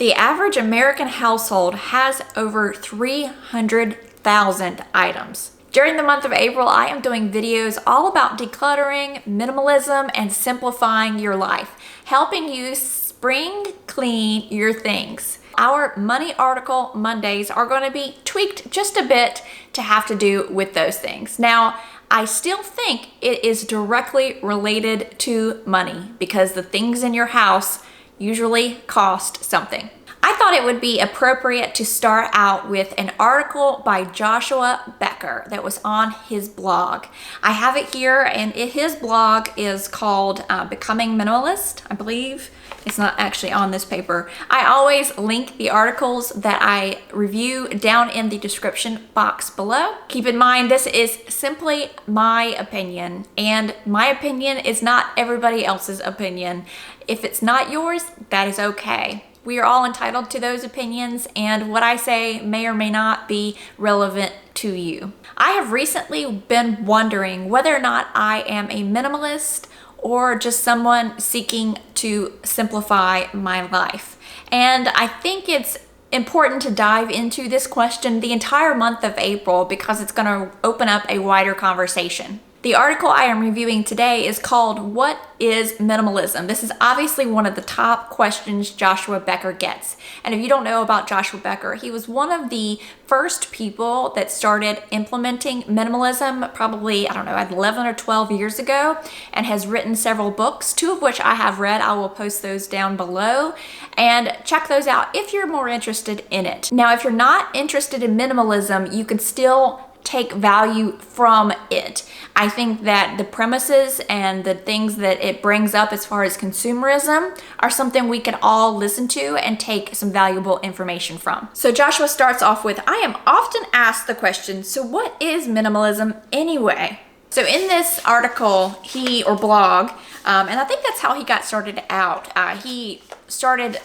The average American household has over 300,000 items. During the month of April, I am doing videos all about decluttering, minimalism, and simplifying your life, helping you spring clean your things. Our Money Article Mondays are going to be tweaked just a bit to have to do with those things. Now, I still think it is directly related to money because the things in your house usually cost something. I thought it would be appropriate to start out with an article by Joshua Becker that was on his blog. I have it here, and his blog is called Becoming Minimalist, I believe. It's not actually on this paper. I always link the articles that I review down in the description box below. Keep in mind, this is simply my opinion, and my opinion is not everybody else's opinion. If it's not yours, that is okay. We are all entitled to those opinions, and what I say may or may not be relevant to you. I have recently been wondering whether or not I am a minimalist or just someone seeking to simplify my life. And I think it's important to dive into this question the entire month of April because it's going to open up a wider conversation. The article I am reviewing today is called What is Minimalism? This is obviously one of the top questions Joshua Becker gets. And if you don't know about Joshua Becker, he was one of the first people that started implementing minimalism probably, 11 or 12 years ago, and has written several books, 2 of which I have read. I will post those down below and check those out if you're more interested in it. Now, if you're not interested in minimalism, you can still take value from it. I think that the premises and the things that it brings up as far as consumerism are something we can all listen to and take some valuable information from. So Joshua starts off with, I am often asked the question, so what is minimalism anyway? So in this article, or blog, and I think that's how he got started out. He started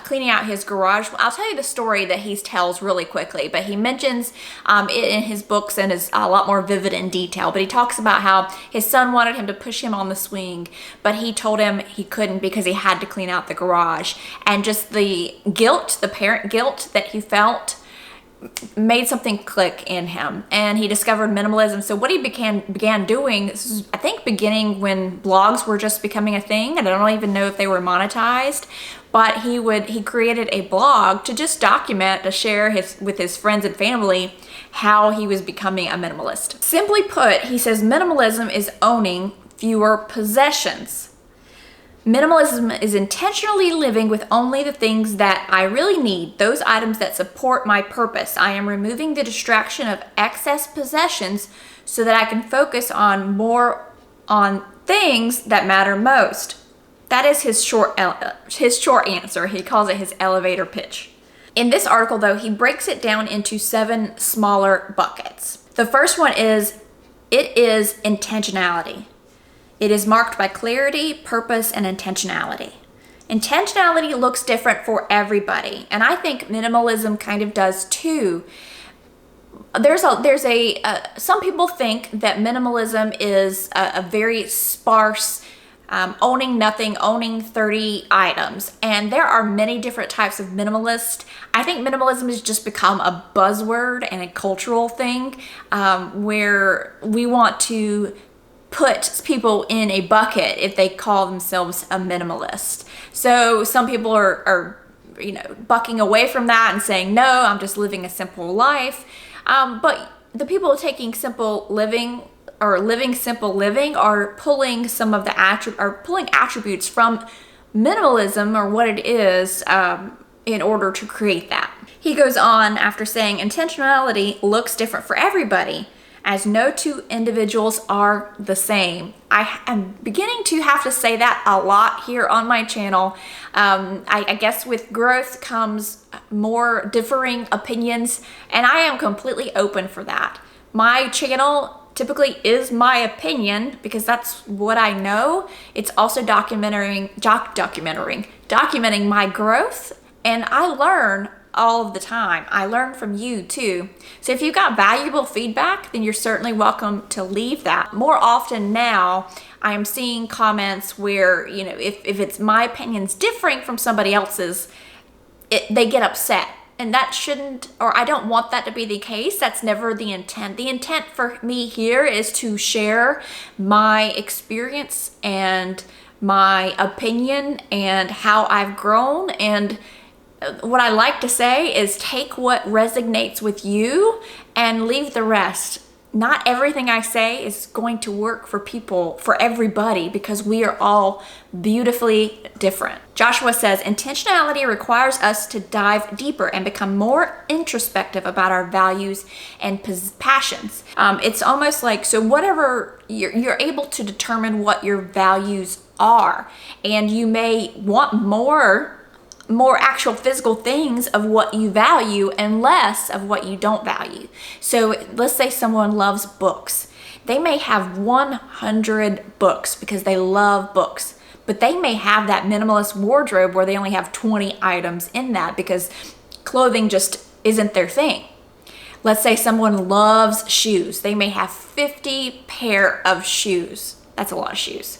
cleaning out his garage. I'll tell you the story that he tells really quickly, but he mentions it in his books and is a lot more vivid in detail. But he talks about how his son wanted him to push him on the swing, but he told him he couldn't because he had to clean out the garage. And just the guilt, the parent guilt that he felt made something click in him, and he discovered minimalism. So what he began doing, this is, I think, beginning when blogs were just becoming a thing, and I don't even know if they were monetized, but he created a blog to just document, to share with his friends and family how he was becoming a minimalist. Simply put, he says minimalism is owning fewer possessions. Minimalism is intentionally living with only the things that I really need, those items that support my purpose. I am removing the distraction of excess possessions so that I can focus more on things that matter most. That is his short answer. He calls it his elevator pitch. In this article, though, he breaks it down into 7 smaller buckets. The first one is intentionality. It is marked by clarity, purpose, and intentionality. Intentionality looks different for everybody, and I think minimalism kind of does too. Some people think that minimalism is a very sparse, owning nothing, owning 30 items, and there are many different types of minimalist. I think minimalism has just become a buzzword and a cultural thing, where we want to put people in a bucket if they call themselves a minimalist. So some people are bucking away from that and saying, no, I'm just living a simple life. But the people taking simple living or living simple living are pulling some of the pulling attributes from minimalism, or what it is, in order to create that. He goes on after saying intentionality looks different for everybody, as no 2 individuals are the same. I am beginning to have to say that a lot here on my channel. I guess with growth comes more differing opinions, and I am completely open for that. My channel typically is my opinion because that's what I know. It's also documenting my growth, and I learn all of the time. I learn from you too. So if you've got valuable feedback, then you're certainly welcome to leave that. More often now, I am seeing comments where, if it's my opinions differing from somebody else's, they get upset. And that shouldn't, or I don't want that to be the case. That's never the intent. The intent for me here is to share my experience and my opinion and how I've grown. And what I like to say is take what resonates with you and leave the rest. Not everything I say is going to work for people, for everybody, because we are all beautifully different. Joshua says, intentionality requires us to dive deeper and become more introspective about our values and passions. It's almost like, so whatever, you're able to determine what your values are, and you may want more actual physical things of what you value and less of what you don't value. So let's say someone loves books. They may have 100 books because they love books, but they may have that minimalist wardrobe where they only have 20 items in that because clothing just isn't their thing. Let's say someone loves shoes. They may have 50 pair of shoes. That's a lot of shoes.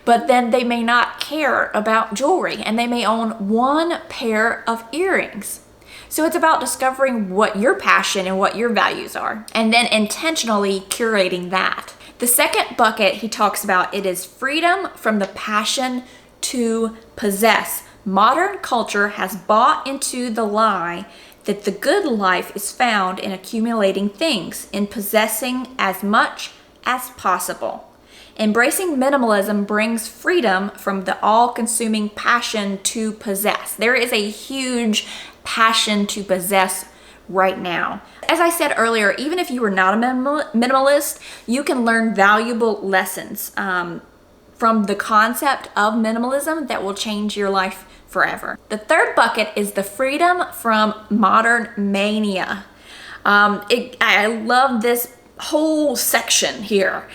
But then they may not care about jewelry, and they may own one pair of earrings. So it's about discovering what your passion and what your values are, and then intentionally curating that. The second bucket he talks about, it is freedom from the passion to possess. Modern culture has bought into the lie that the good life is found in accumulating things, in possessing as much as possible. Embracing minimalism brings freedom from the all-consuming passion to possess. There is a huge passion to possess right now. As I said earlier, even if you are not a minimalist, you can learn valuable lessons from the concept of minimalism that will change your life forever. The third bucket is the freedom from modern mania. I love this whole section here.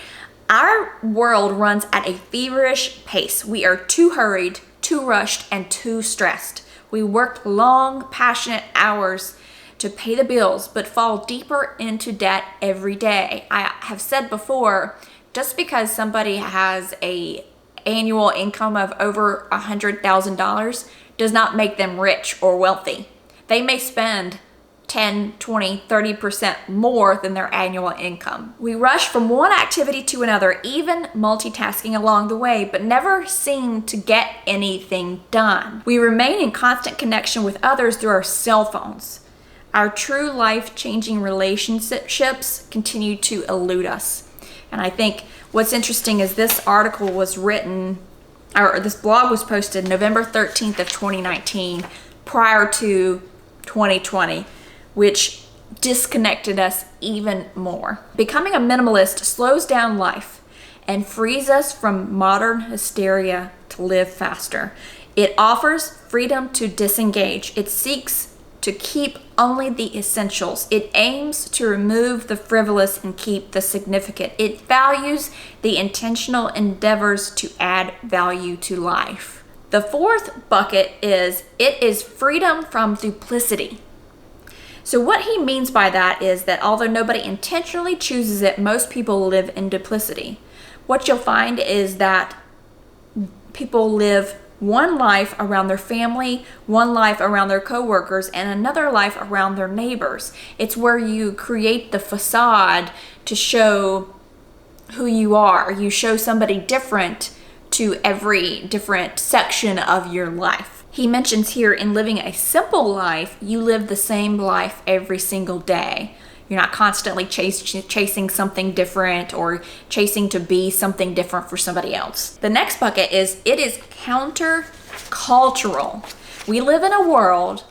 Our world runs at a feverish pace. We are too hurried, too rushed, and too stressed. We work long, passionate hours to pay the bills, but fall deeper into debt every day. I have said before, just because somebody has an annual income of over $100,000 does not make them rich or wealthy. They may spend 10, 20, 30% more than their annual income. We rush from one activity to another, even multitasking along the way, but never seem to get anything done. We remain in constant connection with others through our cell phones. Our true life-changing relationships continue to elude us. And I think what's interesting is this article was written, or this blog was posted November 13th of 2019, prior to 2020. Which disconnected us even more. Becoming a minimalist slows down life and frees us from modern hysteria to live faster. It offers freedom to disengage. It seeks to keep only the essentials. It aims to remove the frivolous and keep the significant. It values the intentional endeavors to add value to life. The fourth bucket is, it is freedom from duplicity. So what he means by that is that although nobody intentionally chooses it, most people live in duplicity. What you'll find is that people live one life around their family, one life around their coworkers, and another life around their neighbors. It's where you create the facade to show who you are. You show somebody different to every different section of your life. He mentions here, in living a simple life, you live the same life every single day. You're not constantly chasing something different or chasing to be something different for somebody else. The next bucket is, it is counter-cultural. We live in a world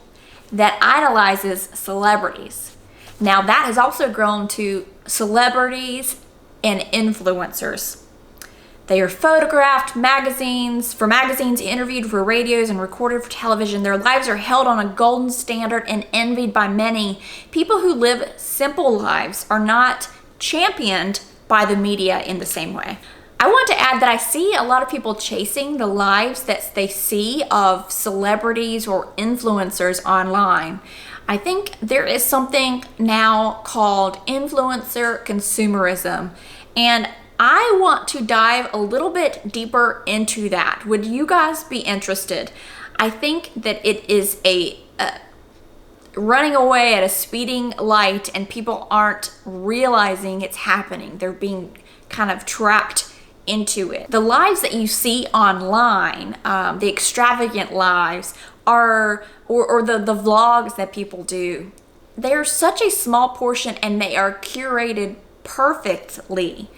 that idolizes celebrities. Now that has also grown to celebrities and influencers. They are photographed, for magazines, interviewed for radios, and recorded for television. Their lives are held on a golden standard and envied by many. People who live simple lives are not championed by the media in the same way. I want to add that I see a lot of people chasing the lives that they see of celebrities or influencers online. I think there is something now called influencer consumerism, and I want to dive a little bit deeper into that. Would you guys be interested? I think that it is running away at a speeding light and people aren't realizing it's happening. They're being kind of trapped into it. The lives that you see online, the extravagant lives, or the vlogs that people do, they're such a small portion and they are curated perfectly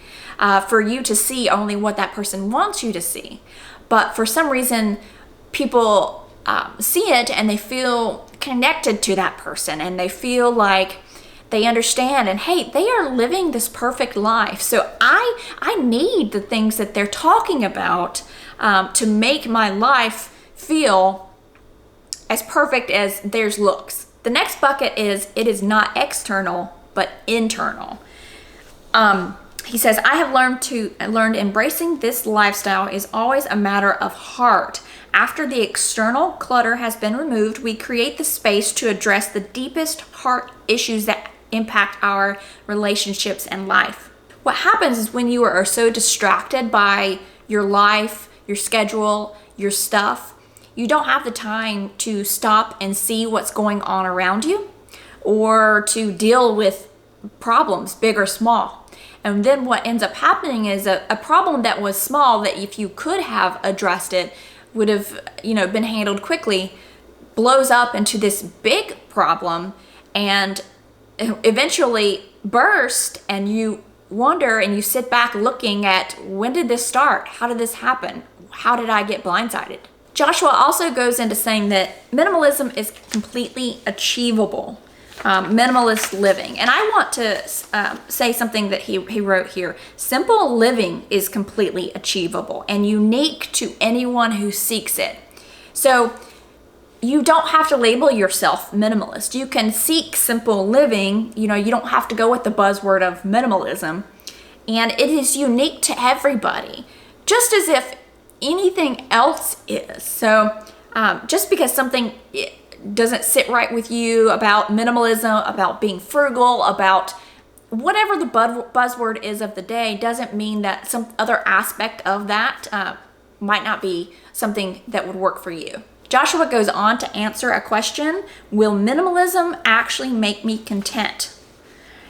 for you to see only what that person wants you to see. But for some reason, people see it and they feel connected to that person and they feel like they understand, and hey, they are living this perfect life. So I need the things that they're talking about to make my life feel as perfect as theirs looks. The next bucket is, it is not external, but internal. He says, I have learned embracing this lifestyle is always a matter of heart. After the external clutter has been removed, we create the space to address the deepest heart issues that impact our relationships and life. What happens is when you are so distracted by your life, your schedule, your stuff, you don't have the time to stop and see what's going on around you or to deal with problems, big or small. And then what ends up happening is a problem that was small, that if you could have addressed it, would have, been handled quickly, blows up into this big problem and eventually burst, and you wonder and you sit back looking at, when did this start? How did this happen? How did I get blindsided? Joshua also goes into saying that minimalism is completely achievable. Minimalist living. And I want to say something that he wrote here. Simple living is completely achievable and unique to anyone who seeks it. So you don't have to label yourself minimalist. You can seek simple living. You don't have to go with the buzzword of minimalism. And it is unique to everybody, just as if anything else is. So just because something doesn't sit right with you about minimalism, about being frugal, about whatever the buzzword is of the day, doesn't mean that some other aspect of that might not be something that would work for you. Joshua goes on to answer a question: will minimalism actually make me content?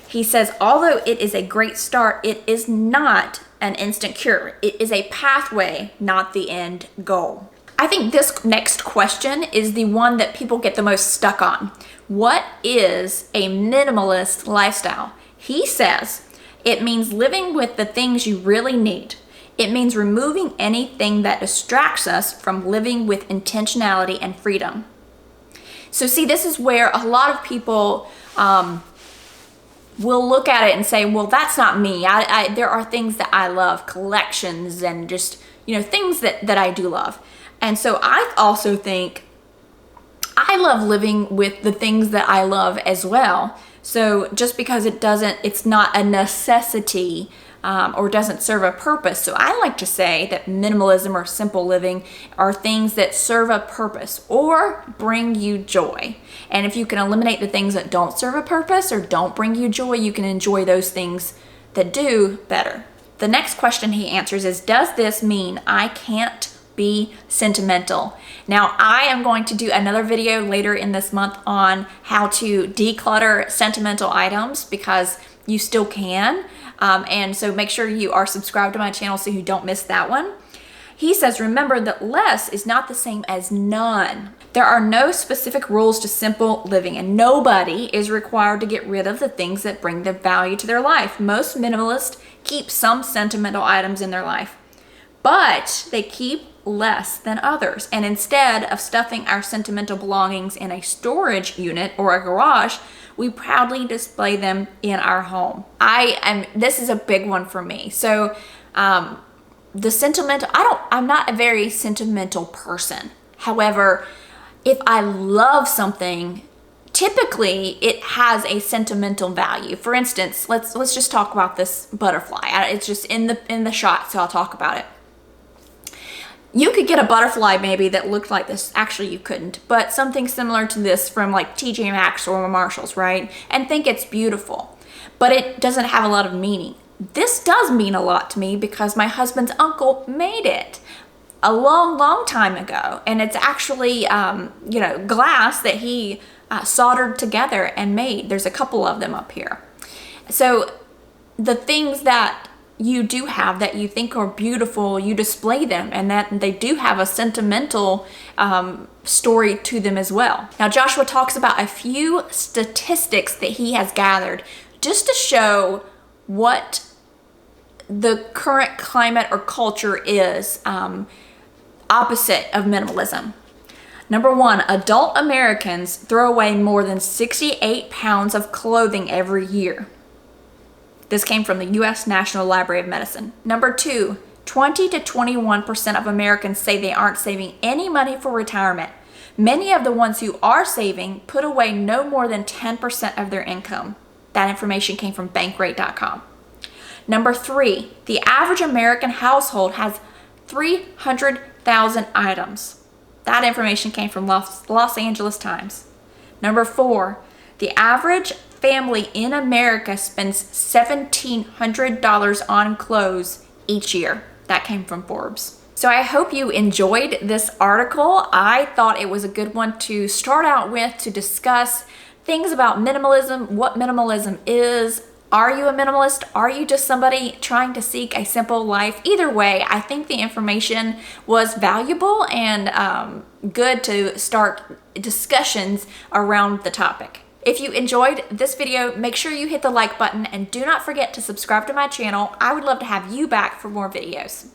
He says, although it is a great start, it is not an instant cure. It is a pathway, not the end goal. I think this next question is the one that people get the most stuck on. What is a minimalist lifestyle? He says it means living with the things you really need. It means removing anything that distracts us from living with intentionality and freedom. So see, this is where a lot of people will look at it and say, well, that's not me. There are things that I love, collections and just, things that I do love. And so I also think I love living with the things that I love as well. So just because it's not a necessity or doesn't serve a purpose. So I like to say that minimalism or simple living are things that serve a purpose or bring you joy. And if you can eliminate the things that don't serve a purpose or don't bring you joy, you can enjoy those things that do better. The next question he answers is, does this mean I can't be sentimental? Now, I am going to do another video later in this month on how to declutter sentimental items, because you still can. And so make sure you are subscribed to my channel so you don't miss that one. He says, remember that less is not the same as none. There are no specific rules to simple living, and nobody is required to get rid of the things that bring them value to their life. Most minimalists keep some sentimental items in their life, but they keep less than others. And instead of stuffing our sentimental belongings in a storage unit or a garage, we proudly display them in our home. This is a big one for me. So the sentimental, I'm not a very sentimental person. However, if I love something, typically it has a sentimental value. For instance, let's just talk about this butterfly. It's just in the shot, so I'll talk about it. You could get a butterfly maybe that looked like this. Actually, you couldn't, but something similar to this from like TJ Maxx or Marshalls, right? And think it's beautiful, but it doesn't have a lot of meaning. This does mean a lot to me because my husband's uncle made it. a long time ago, and it's actually glass that he soldered together and made. There's a couple of them up here. So the things that you do have that you think are beautiful, you display them, and that they do have a sentimental story to them as well. Now, Joshua talks about a few statistics that he has gathered just to show what the current climate or culture is opposite of minimalism. Number one, adult Americans throw away more than 68 pounds of clothing every year. This came from the U.S. National Library of Medicine. Number two, 20 to 21% of Americans say they aren't saving any money for retirement. Many of the ones who are saving put away no more than 10% of their income. That information came from bankrate.com. Number three, the average American household has 300,000 items. That information came from Los Angeles Times. Number four, the average family in America spends $1,700 on clothes each year. That came from Forbes. So I hope you enjoyed this article. I thought it was a good one to start out with to discuss things about minimalism, what minimalism is. Are you a minimalist? Are you just somebody trying to seek a simple life? Either way, I think the information was valuable and good to start discussions around the topic. If you enjoyed this video, make sure you hit the like button and do not forget to subscribe to my channel. I would love to have you back for more videos.